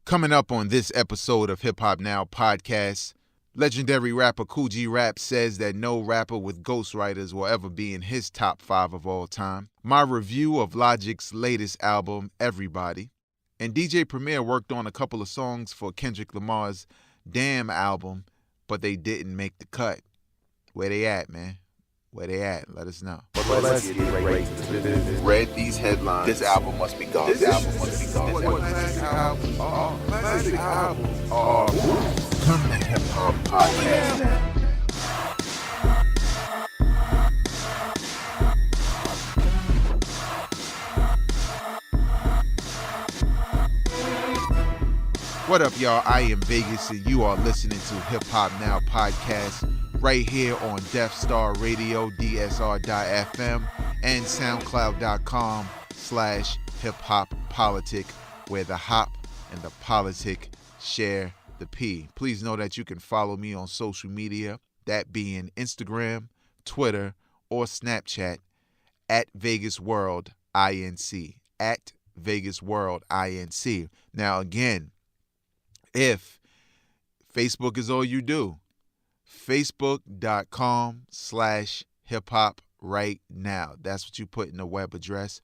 Coming up on this episode of Hip Hop Now podcast, legendary rapper Kool G Rap says that no rapper with Ghostwriters will ever be in his top 5 of all time. My review of Logic's latest album, Everybody. And DJ Premiere worked on a couple of songs for Kendrick Lamar's Damn album, but they didn't make the cut. Where they at, man? Where they at? Let us know. But let's get right to the business. Read these headlines. This album must be gone. This album must be gone. Classic album. Classic album. Come to Hip Hop Podcast. What up, y'all? I am Vegas, and you are listening to Hip Hop Now Podcast right here on Death Star Radio, DSR.FM, and SoundCloud.com/HipHopPolitic, where the hop and the politic share the P. Please know that you can follow me on social media, that being Instagram, Twitter, or Snapchat, at VegasWorldINC, at VegasWorldINC. Now, again, if Facebook is all you do, Facebook.com/hiphop right now. That's what you put in the web address.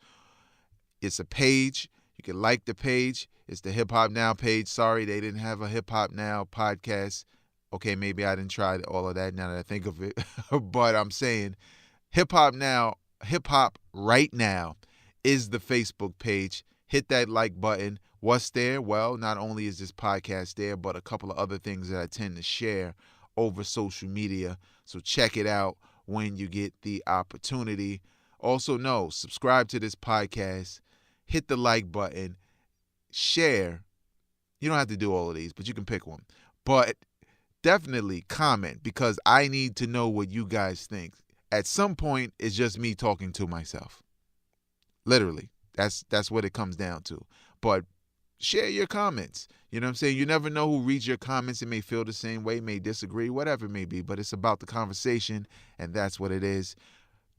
It's a page. You can like the page. It's the Hip Hop Now page. Sorry, they didn't have a Hip Hop Now podcast. Okay, maybe I didn't try all of that now that I think of it. But I'm saying Hip Hop Now, Hip Hop Right Now is the Facebook page. Hit that like button. What's there? Well, not only is this podcast there, but a couple of other things that I tend to share over social media. So check it out when you get the opportunity. Also, subscribe to this podcast. Hit the like button. Share. You don't have to do all of these, but you can pick one. But definitely comment, because I need to know what you guys think. At some point, it's just me talking to myself. Literally. That's what it comes down to. But share your comments. You know what I'm saying? You never know who reads your comments and may feel the same way, may disagree, whatever it may be. But it's about the conversation, and that's what it is.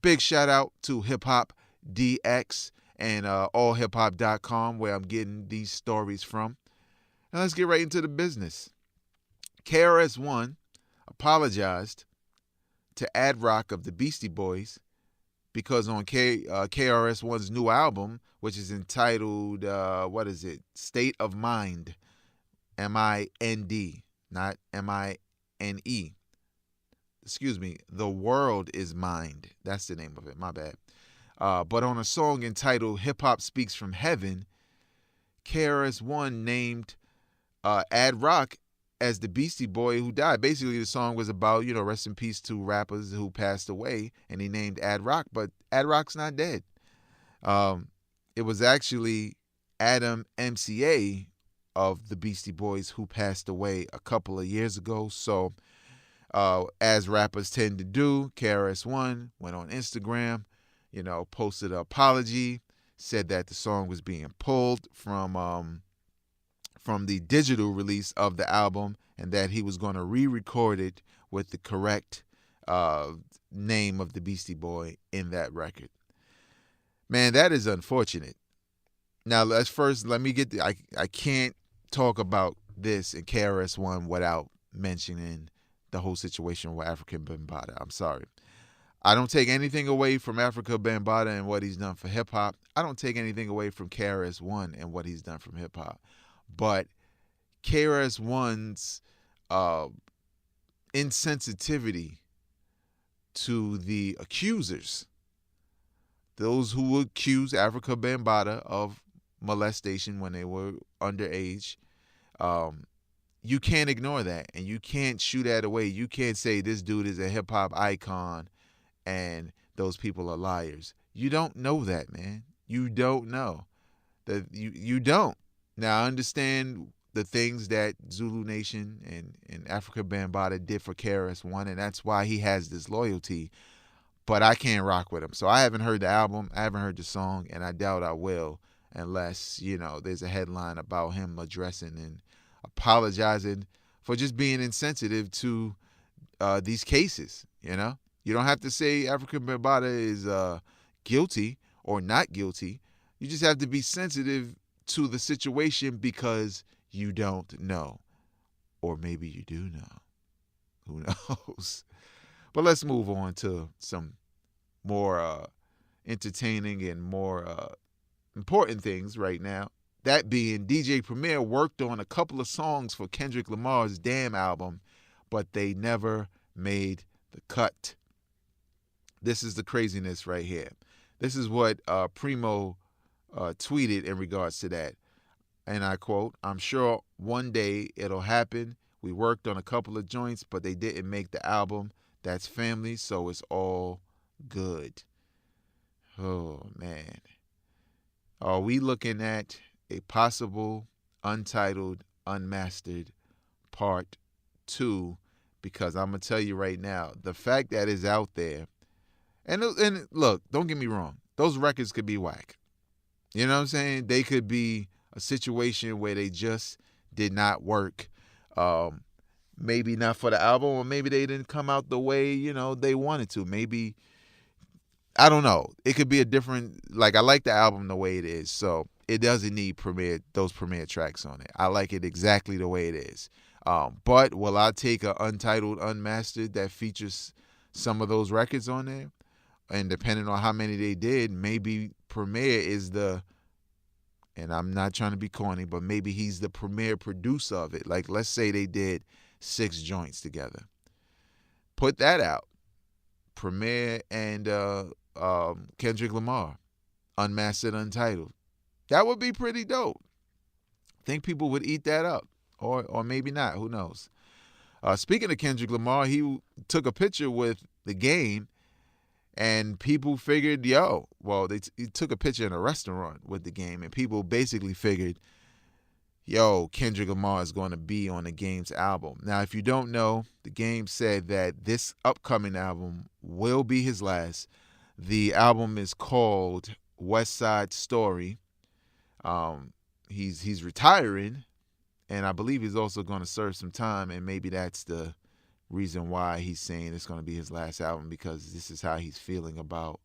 Big shout out to Hip Hop DX and allhiphop.com, where I'm getting these stories from. And let's get right into the business. KRS-One apologized to Ad Rock of the Beastie Boys because on KRS-One's new album, which is entitled, State of Mind, M-I-N-D, not M-I-N-E. Excuse me, The World is Mind. That's the name of it, my bad. But on a song entitled Hip Hop Speaks from Heaven, KRS-One named Ad Rock as the Beastie Boy who died. Basically, the song was about, rest in peace to rappers who passed away, and he named Ad Rock, but Ad Rock's not dead. It was actually Adam MCA of the Beastie Boys who passed away a couple of years ago. So, as rappers tend to do, KRS-One went on Instagram, posted an apology, said that the song was being pulled from the digital release of the album, and that he was going to re-record it with the correct name of the Beastie Boy in that record. Man, that is unfortunate. Now, let me get I can't talk about this in KRS-One without mentioning the whole situation with Afrika Bambaataa. I'm sorry. I don't take anything away from Afrika Bambaataa and what he's done for hip-hop. I don't take anything away from KRS-One and what he's done from hip-hop. But KRS-One's insensitivity to the accusers, those who accuse Afrika Bambaataa of molestation when they were underage, you can't ignore that, and you can't shoo that away. You can't say this dude is a hip-hop icon and those people are liars. You don't know that, man. You don't know. You don't. Now, I understand the things that Zulu Nation and Afrika Bambaataa did for KRS-One, and that's why he has this loyalty. But I can't rock with him. So I haven't heard the album, I haven't heard the song, and I doubt I will unless, there's a headline about him addressing and apologizing for just being insensitive to these cases, You don't have to say Afrika Bambaataa is guilty or not guilty. You just have to be sensitive to the situation because you don't know. Or maybe you do know. Who knows? But let's move on to some more entertaining and more important things right now. That being, DJ Premier worked on a couple of songs for Kendrick Lamar's Damn album, but they never made the cut. This is the craziness right here. This is what Primo tweeted in regards to that. And I quote, "I'm sure one day it'll happen. We worked on a couple of joints, but they didn't make the album. That's family, so it's all good." Oh, man. Are we looking at a possible untitled, unmastered part 2? Because I'm going to tell you right now, the fact that it's out there, and look, don't get me wrong, those records could be whack. You know what I'm saying? They could be a situation where they just did not work. Maybe not for the album, or maybe they didn't come out the way, they wanted to. Maybe, I don't know. It could be a different, I like the album the way it is, so it doesn't need those premiere tracks on it. I like it exactly the way it is. But will I take an untitled, unmastered that features some of those records on there? And depending on how many they did, maybe Premier is and I'm not trying to be corny, but maybe he's the premier producer of it. Like, let's say they did 6 joints together. Put that out. Premier and Kendrick Lamar, unmastered, untitled. That would be pretty dope. Think people would eat that up, or maybe not. Who knows? Speaking of Kendrick Lamar, he took a picture with The Game, and people figured, he took a picture in a restaurant with The Game, and people basically figured, Kendrick Lamar is going to be on The Game's album. Now, if you don't know, The Game said that this upcoming album will be his last. The album is called West Side Story. He's retiring, and I believe he's also going to serve some time, and maybe that's the reason why he's saying it's going to be his last album, because this is how he's feeling about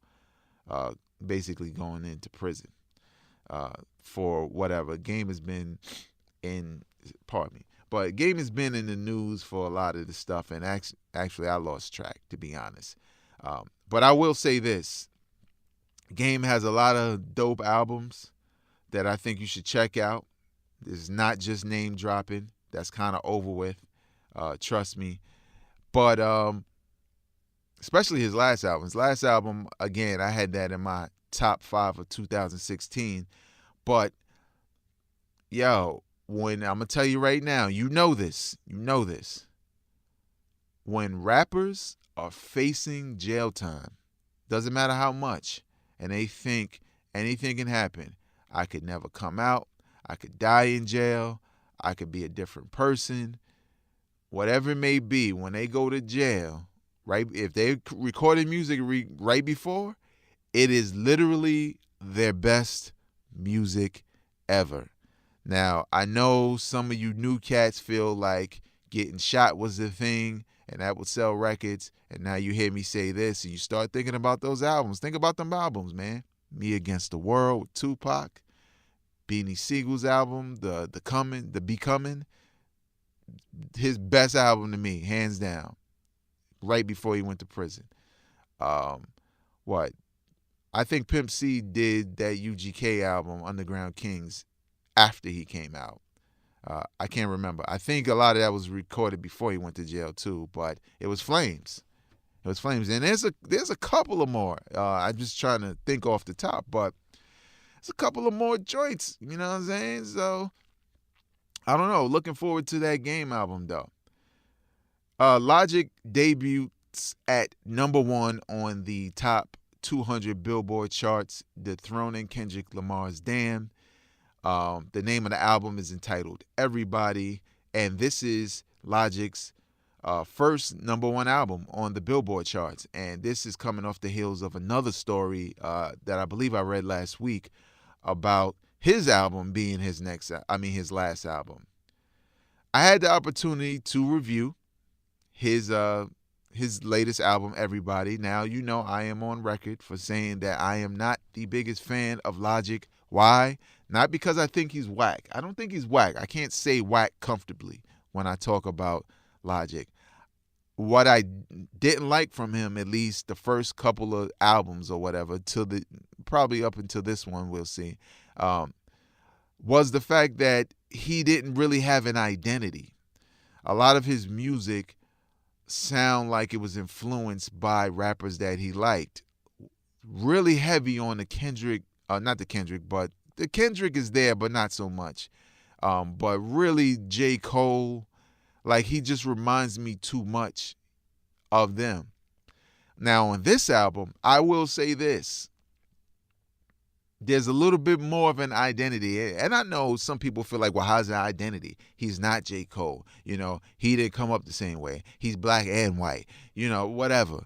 basically going into prison for whatever. Game has been in the news for a lot of the stuff, and actually I lost track, to be honest. But I will say this. Game has a lot of dope albums that I think you should check out. It's not just name dropping. That's kind of over with. Trust me. But especially his last album. His last album, again, I had that in my top 5 of 2016. But, when I'm going to tell you right now, you know this. When rappers are facing jail time, doesn't matter how much, and they think anything can happen. I could never come out. I could die in jail. I could be a different person. Whatever it may be, when they go to jail, right? If they recorded music right before, it is literally their best music ever. Now, I know some of you new cats feel like getting shot was the thing, and that would sell records, and now you hear me say this, and you start thinking about those albums. Think about them albums, man. Me Against the World with Tupac, Beanie Siegel's album, the Becoming, his best album to me, hands down, right before he went to prison. I think Pimp C did that UGK album, Underground Kings, after he came out. I can't remember. I think a lot of that was recorded before he went to jail too, but it was Flames. And there's a couple of more. I'm just trying to think off the top, but there's a couple of more joints, you know what I'm saying? So, I don't know. Looking forward to that Game album, though. Logic debuts at number 1 on the top 200 Billboard charts, dethroning Kendrick Lamar's Damn. The name of the album is entitled Everybody, and this is Logic's first number 1 album on the Billboard charts. And this is coming off the heels of another story that I believe I read last week about his album being his last album. I had the opportunity to review his latest album, Everybody. Now, I am on record for saying that I am not the biggest fan of Logic. Why? Not because I think he's whack. I don't think he's whack. I can't say whack comfortably when I talk about Logic. What I didn't like from him, at least the first couple of albums or whatever, till the probably up until this one, we'll see, was the fact that he didn't really have an identity. A lot of his music sound like it was influenced by rappers that he liked. Really heavy on the Kendrick, not the Kendrick, but the Kendrick is there, but not so much. But really, J. Cole, like he just reminds me too much of them. Now, on this album, I will say this. There's a little bit more of an identity. And I know some people feel like, well, how's the identity? He's not J. Cole. You know, he didn't come up the same way. He's black and white. You know, whatever.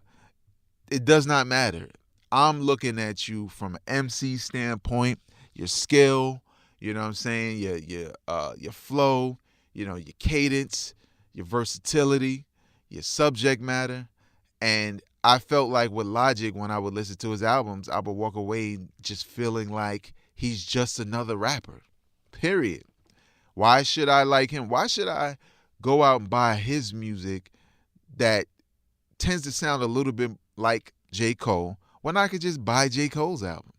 It does not matter. I'm looking at you from an MC standpoint, your skill, you know what I'm saying, your flow, you know, your cadence, your versatility, your subject matter. And I felt like with Logic, when I would listen to his albums, I would walk away just feeling like he's just another rapper, period. Why should I like him? Why should I go out and buy his music that tends to sound a little bit like J. Cole when I could just buy J. Cole's album?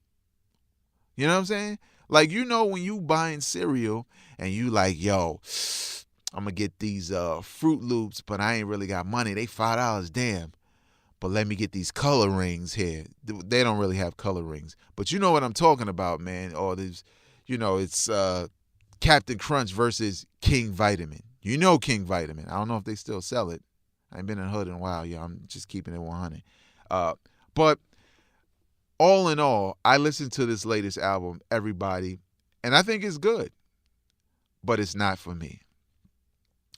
You know what I'm saying? Like, you know, when you buying cereal and you like, yo, I'm going to get these Fruit Loops, but I ain't really got money. They $5, damn. But let me get these color rings here. They don't really have color rings. But you know what I'm talking about, man. Or there's, you know, it's Captain Crunch versus King Vitamin. You know King Vitamin. I don't know if they still sell it. I ain't been in the hood in a while, yo. I'm just keeping it 100. But all in all, I listened to this latest album, Everybody, and I think it's good. But it's not for me.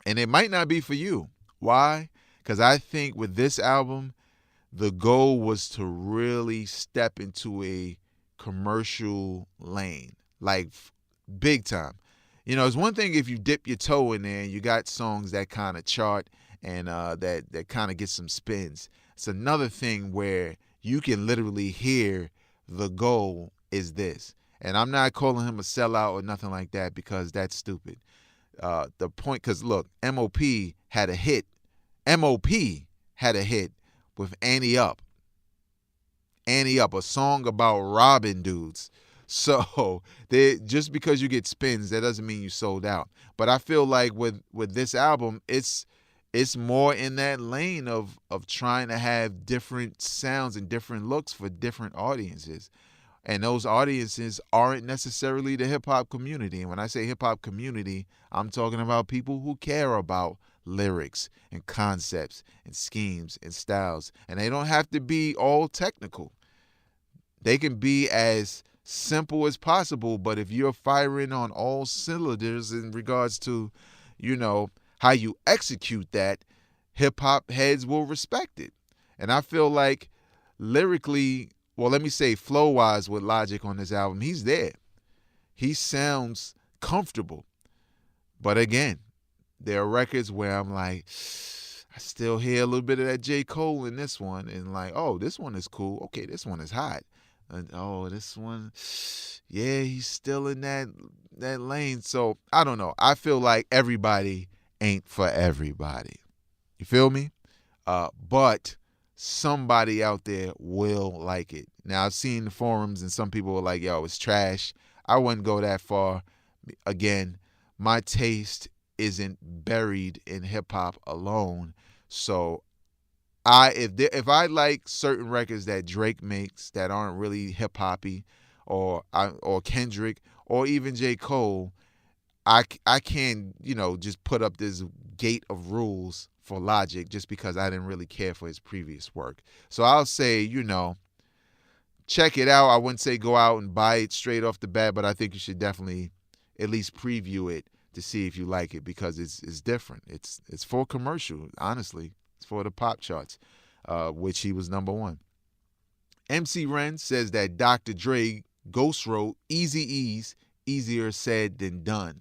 And it might not be for you. Why? Because I think with this album, the goal was to really step into a commercial lane, like big time. You know, it's one thing if you dip your toe in there and you got songs that kind of chart and that kind of get some spins. It's another thing where you can literally hear the goal is this. And I'm not calling him a sellout or nothing like that because that's stupid. The point, because look, M.O.P. had a hit. M.O.P. had a hit with Annie Up. Annie Up, a song about robbing dudes. So just because you get spins, that doesn't mean you sold out. But I feel like with this album, it's more in that lane of trying to have different sounds and different looks for different audiences. And those audiences aren't necessarily the hip-hop community. And when I say hip-hop community, I'm talking about people who care about lyrics and concepts and schemes and styles. And they don't have to be all technical. They can be as simple as possible, but if you're firing on all cylinders in regards to, you know, how you execute that, hip-hop heads will respect it. And I feel like lyrically, well, let me say flow-wise with Logic on this album, he's there. He sounds comfortable. But again, there are records where I'm like, I still hear a little bit of that J. Cole in this one. And like, oh, this one is cool. Okay, this one is hot. And oh, this one, yeah, he's still in that lane. So I don't know. I feel like Everybody ain't for everybody. You feel me? But somebody out there will like it. Now, I've seen the forums and some people are like, yo, it's trash. I wouldn't go that far. Again, my taste isn't buried in hip-hop alone. So if I like certain records that Drake makes that aren't really hip-hoppy or Kendrick or even J. Cole, I can't, you know, just put up this gate of rules for Logic just because I didn't really care for his previous work. So I'll say, you know, check it out. I wouldn't say go out and buy it straight off the bat, but I think you should definitely at least preview it to see if you like it because it's different. It's for commercial, honestly. It's for the pop charts, which he was number one. MC Ren says that Dr. Dre ghost wrote Eazy-E's Easier Said Than Done.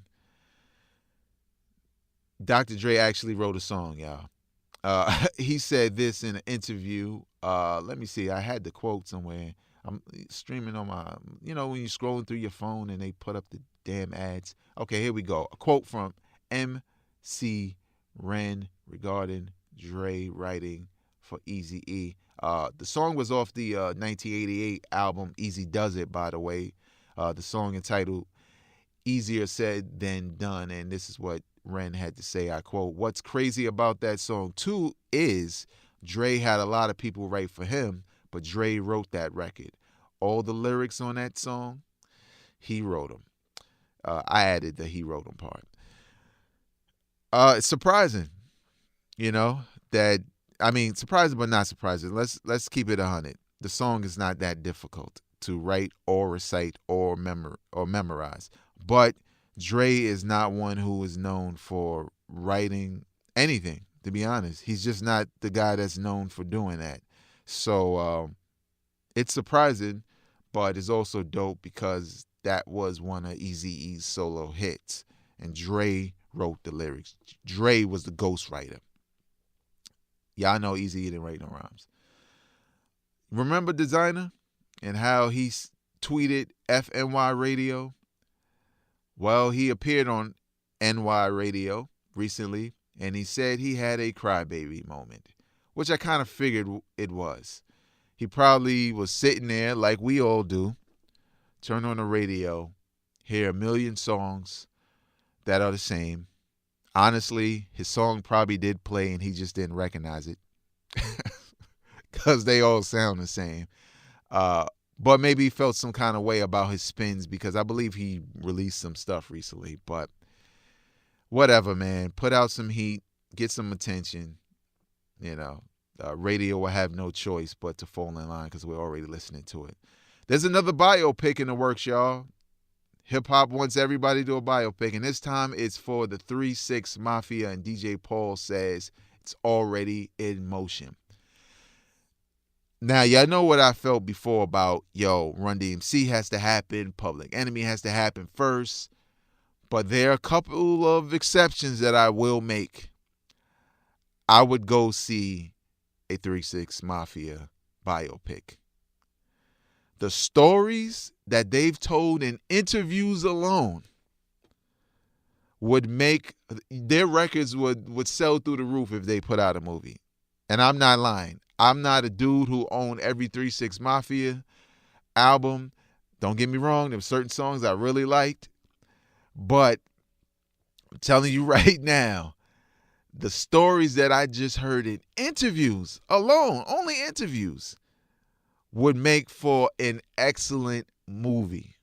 Dr. Dre actually wrote a song, y'all. He said this in an interview. Let me see. I had the quote somewhere. I'm streaming on my, when you're scrolling through your phone and they put up the damn ads. Okay, here we go. A quote from MC Ren regarding Dre writing for Eazy-E. The song was off the 1988 album Easy Does It, by the way. The song entitled Easier Said Than Done, and this is what Ren had to say. I quote, "What's crazy about that song too is Dre had a lot of people write for him, but Dre wrote that record. All the lyrics on that song, he wrote them. I added the he wrote them part. It's surprising, surprising but not surprising. Let's keep it 100. The song is not that difficult to write or recite or memorize. But Dre is not one who is known for writing anything, to be honest. He's just not the guy that's known for doing that. So it's surprising, but it's also dope because that was one of Eazy-E's solo hits. And Dre wrote the lyrics. Dre was the ghostwriter. Y'all know Eazy-E didn't write no rhymes. Remember Designer and how he tweeted FNY Radio? Well, he appeared on NY Radio recently, and he said he had a crybaby moment, which I kind of figured it was. He probably was sitting there like we all do, turn on the radio, hear a million songs that are the same. Honestly, his song probably did play and he just didn't recognize it because they all sound the same. But maybe he felt some kind of way about his spins because I believe he released some stuff recently. But whatever, man. Put out some heat, get some attention. Radio will have no choice but to fall in line because we're already listening to it. There's another biopic in the works, y'all. Hip-hop wants everybody to do a biopic, and this time it's for the 3-6 Mafia, and DJ Paul says it's already in motion. Now, y'all know what I felt before about, Run DMC has to happen, Public Enemy has to happen first, but there are a couple of exceptions that I will make. I would go see a 3-6 Mafia biopic. The stories that they've told in interviews alone would make their records would sell through the roof if they put out a movie. And I'm not lying. I'm not a dude who owned every 3-6 Mafia album. Don't get me wrong. There were certain songs I really liked. But I'm telling you right now, the stories that I just heard in interviews alone, only interviews, would make for an excellent movie.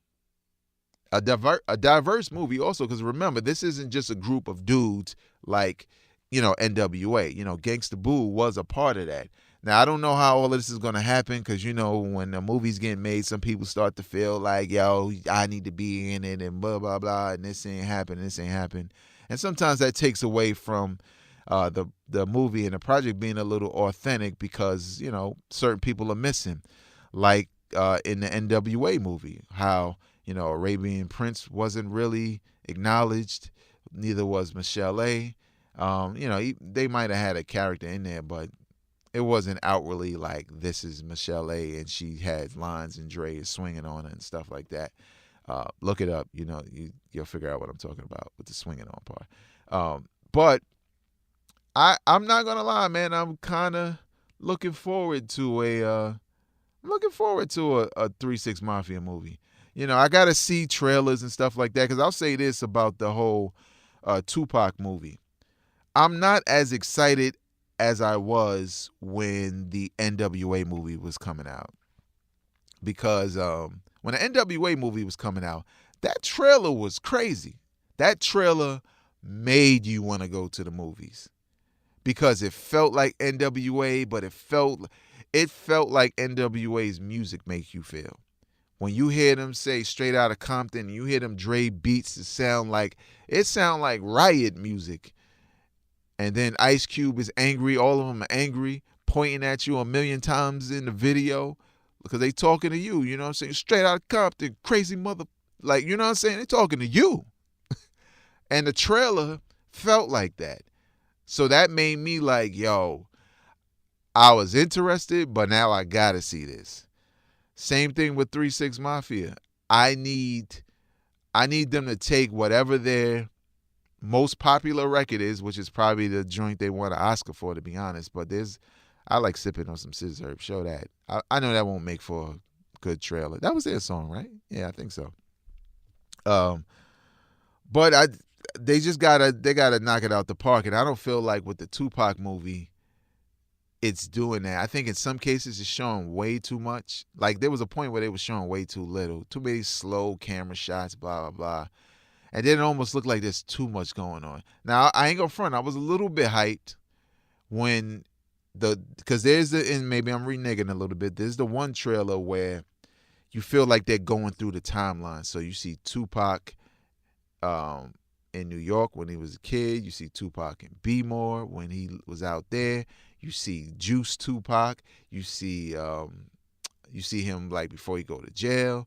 A diverse movie also, because remember, this isn't just a group of dudes like, NWA. Gangsta Boo was a part of that. Now, I don't know how all of this is going to happen because, when a movie's getting made, some people start to feel like, I need to be in it and blah, blah, blah, and this ain't happening. And sometimes that takes away from the movie and the project being a little authentic because, certain people are missing. Like in the NWA movie, how, Arabian Prince wasn't really acknowledged. Neither was Michelle A. They might have had a character in there, but it wasn't outwardly like this is Michelle A. and she had lines and Dre is swinging on her and stuff like that. Look it up. You'll figure out what I'm talking about with the swinging on part. But I'm not going to lie, man. I'm kind of looking forward to a 3-6 Mafia movie. I got to see trailers and stuff like that because I'll say this about the whole Tupac movie. I'm not as excited as I was when the NWA movie was coming out. Because when the NWA movie was coming out, that trailer was crazy. That trailer made you want to go to the movies. Because it felt like NWA, but it felt like NWA's music makes you feel. When you hear them say Straight Outta Compton, and you hear them Dre beats, it sound like riot music. And then Ice Cube is angry. All of them are angry, pointing at you a million times in the video because they talking to you. You know what I'm saying? Straight Outta Compton, crazy mother. Like, you know what I'm saying? They talking to you. And the trailer felt like that. So that made me like, I was interested, but now I got to see this. Same thing with 3 6 Mafia. I need them to take whatever their most popular record is, which is probably the joint they won an Oscar for, to be honest. But I like sipping on some scissor herb. Show that. I know that won't make for a good trailer. That was their song, right? Yeah, I think so. But they gotta knock it out the park, and I don't feel like with the Tupac movie, it's doing that. I think in some cases it's showing way too much. Like there was a point where they were showing way too little, too many slow camera shots, blah blah blah, and then it almost looked like there's too much going on. Now I ain't gonna front. I was a little bit hyped when because and maybe I'm reneging a little bit. There's the one trailer where you feel like they're going through the timeline. So you see Tupac in New York when he was a kid. You see Tupac in B-More when he was out there. You see Juice Tupac. You see him like before he go to jail.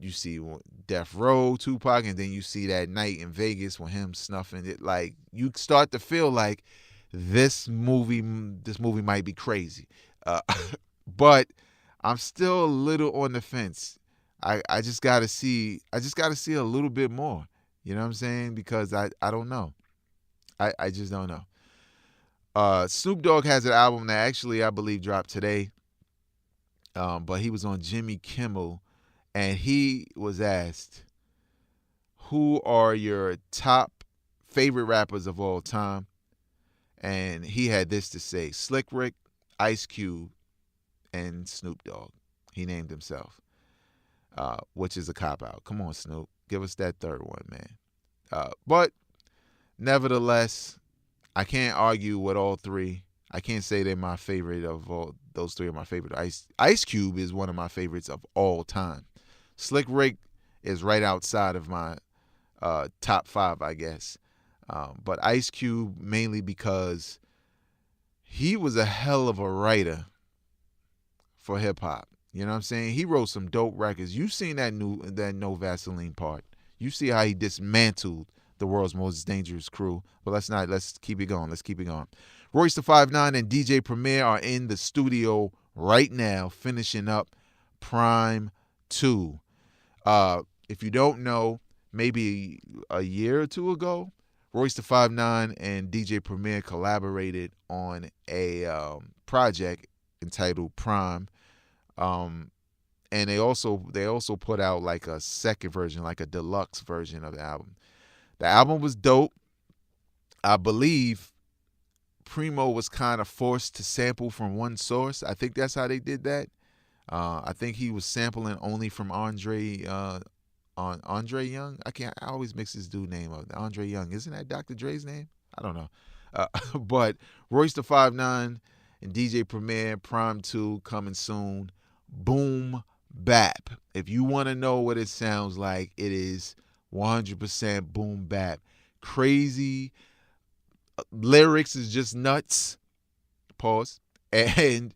You see Death Row Tupac, and then you see that night in Vegas when him snuffing it. Like you start to feel like this movie might be crazy, but I'm still a little on the fence. I just gotta see a little bit more. You know what I'm saying? Because I don't know. I just don't know. Snoop Dogg has an album that actually I believe dropped today. But he was on Jimmy Kimmel, and he was asked, "Who are your top favorite rappers of all time?" And he had this to say: Slick Rick, Ice Cube, and Snoop Dogg. He named himself, which is a cop-out. Come on, Snoop. Give us that third one, man. But nevertheless, I can't argue with all three. I can't say they're my favorite of all. Those three are my favorite. Ice Cube is one of my favorites of all time. Slick Rick is right outside of my top 5, I guess. But Ice Cube mainly because he was a hell of a writer for hip hop. You know what I'm saying? He wrote some dope records. You've seen that No Vaseline part. You see how he dismantled the world's most dangerous crew. But let's keep it going. Royce the 5'9" and DJ Premier are in the studio right now finishing up Prime 2. If you don't know, maybe a year or two ago, Royce the 5'9" and DJ Premier collaborated on a project entitled Prime. And they also put out like a second version, like a deluxe version of the album. The album was dope. I believe Primo was kind of forced to sample from one source. I think that's how they did that. I think he was sampling only from Andre Young. I always mix his dude name up. Andre Young. Isn't that Dr. Dre's name? I don't know. But Royce the 5'9" and DJ Premier, Prime 2 coming soon. Boom bap. If you want to know what it sounds like, it is 100% boom bap. Crazy. Lyrics is just nuts. Pause. And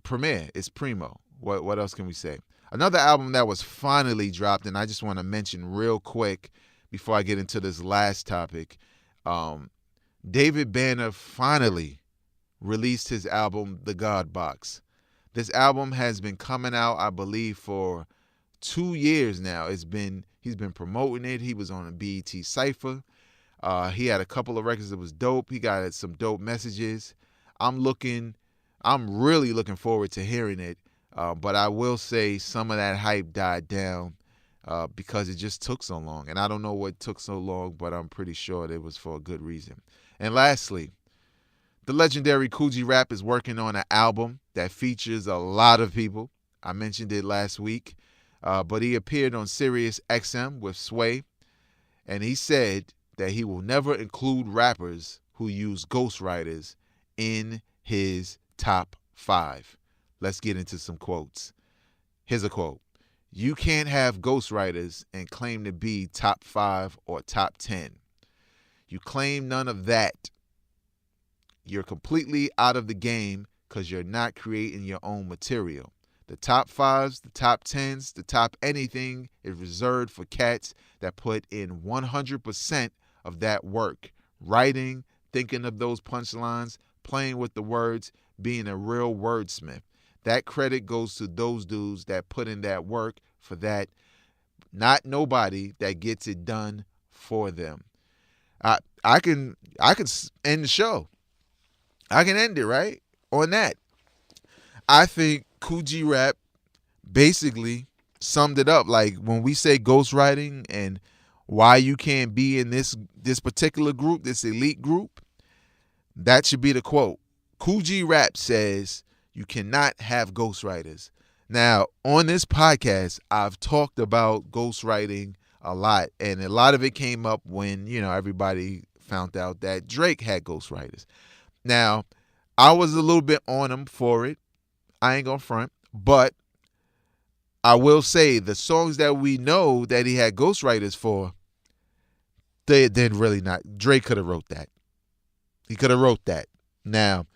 Premier. It's Primo. What else can we say? Another album that was finally dropped, and I just want to mention real quick before I get into this last topic. David Banner finally released his album, The God Box. This album has been coming out, I believe, for 2 years now. He's been promoting it. He was on a BET Cypher. He had a couple of records that was dope. He got some dope messages. I'm really looking forward to hearing it. But I will say some of that hype died down because it just took so long. And I don't know what took so long, but I'm pretty sure it was for a good reason. And lastly, the legendary Kool G Rap is working on an album that features a lot of people. I mentioned it last week. But he appeared on Sirius XM with Sway. And he said that he will never include rappers who use ghostwriters in his top 5. Let's get into some quotes. Here's a quote. "You can't have ghostwriters and claim to be top 5 or top 10. You claim none of that. You're completely out of the game because you're not creating your own material. The top 5s, the top 10s, the top anything is reserved for cats that put in 100% of that work. Writing, thinking of those punchlines, playing with the words, being a real wordsmith. That credit goes to those dudes that put in that work for that. Not nobody that gets it done for them. I can end the show. I can end it right on that. I think Kool G Rap basically summed it up. Like when we say ghostwriting and why you can't be in this particular group, this elite group, that should be the quote. Kool G Rap says you cannot have ghostwriters. Now, on this podcast, I've talked about ghostwriting a lot, and a lot of it came up when, everybody found out that Drake had ghostwriters. Now, I was a little bit on him for it. I ain't gonna front, but I will say the songs that we know that he had ghostwriters for, they didn't really not. Drake could have wrote that. He could have wrote that. Now,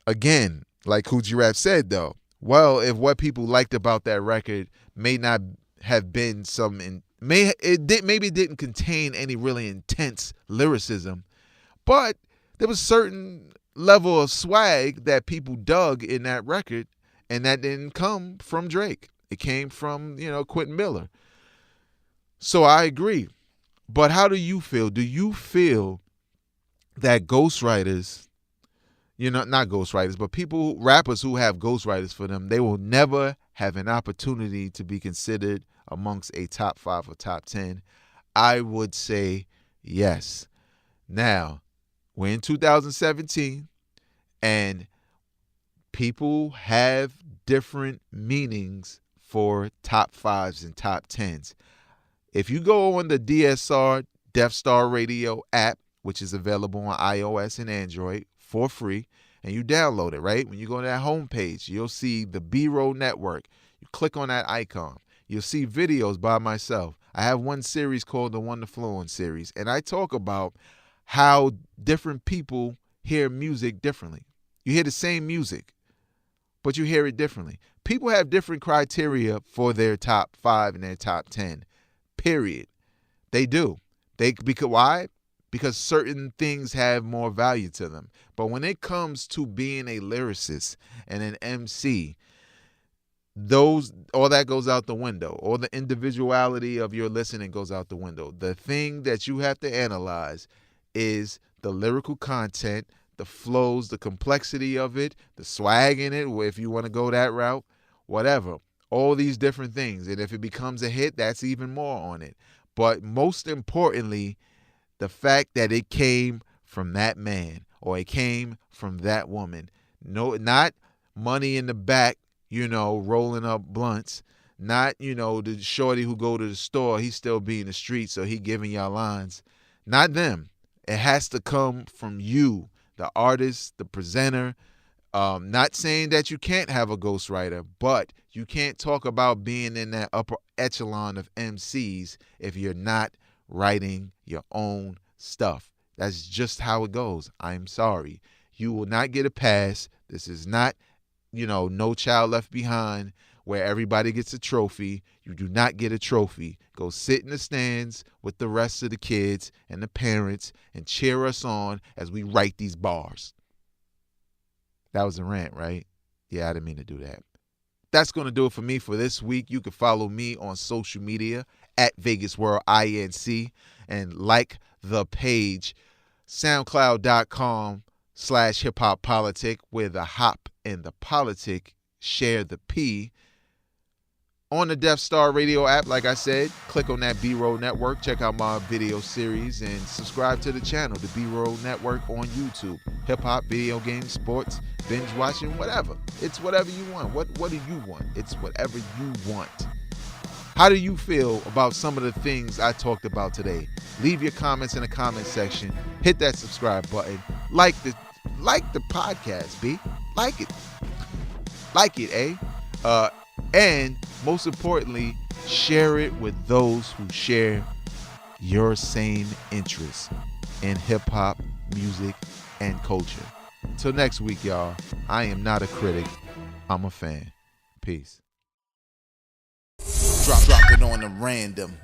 again, like Kool G Rap said though, well, if what people liked about that record may not have been maybe it didn't contain any really intense lyricism, but there was certain level of swag that people dug in that record, and that didn't come from Drake. It came from, Quentin Miller. So I agree. But how do you feel? Do you feel that ghostwriters, not ghostwriters, but rappers who have ghostwriters for them, they will never have an opportunity to be considered amongst a top 5 or top 10? I would say yes. Now, we're in 2017, and people have different meanings for top 5s and top 10s. If you go on the DSR, Death Star Radio app, which is available on iOS and Android for free, and you download it, right? When you go to that homepage, you'll see the B-Roll Network. You click on that icon. You'll see videos by myself. I have one series called the One to Flow On series, and I talk about how different people hear music differently. You hear the same music, but you hear it differently. People have different criteria for their top 5 and their top 10, period. They do. Why? Because certain things have more value to them. But when it comes to being a lyricist and an MC, all that goes out the window. All the individuality of your listening goes out the window. The thing that you have to analyze is the lyrical content, the flows, the complexity of it, the swag in it, if you want to go that route, whatever. All these different things. And if it becomes a hit, that's even more on it. But most importantly, the fact that it came from that man or it came from that woman. No, not money in the back, rolling up blunts. Not, the shorty who go to the store, he still be in the street, so he giving y'all lines. Not them. It has to come from you, the artist, the presenter. Not saying that you can't have a ghostwriter, but you can't talk about being in that upper echelon of MCs if you're not writing your own stuff. That's just how it goes. I'm sorry. You will not get a pass. This is not, No Child Left Behind, where everybody gets a trophy. You do not get a trophy. Go sit in the stands with the rest of the kids and the parents and cheer us on as we write these bars. That was a rant, right? Yeah, I didn't mean to do that. That's going to do it for me for this week. You can follow me on social media at Vegas World INC and like the page soundcloud.com/hiphoppolitic, where the hop and the politic share the P. On the Death Star Radio app, like I said, click on that B-Roll Network. Check out my video series and subscribe to the channel, the B-Roll Network on YouTube. Hip-hop, video games, sports, binge watching, whatever. It's whatever you want. What do you want? It's whatever you want. How do you feel about some of the things I talked about today? Leave your comments in the comment section. Hit that subscribe button. Like the podcast, B. Like it, eh? And most importantly, share it with those who share your same interests in hip-hop, music, and culture. Till next week, y'all. I am not a critic. I'm a fan. Peace. Drop it on the random.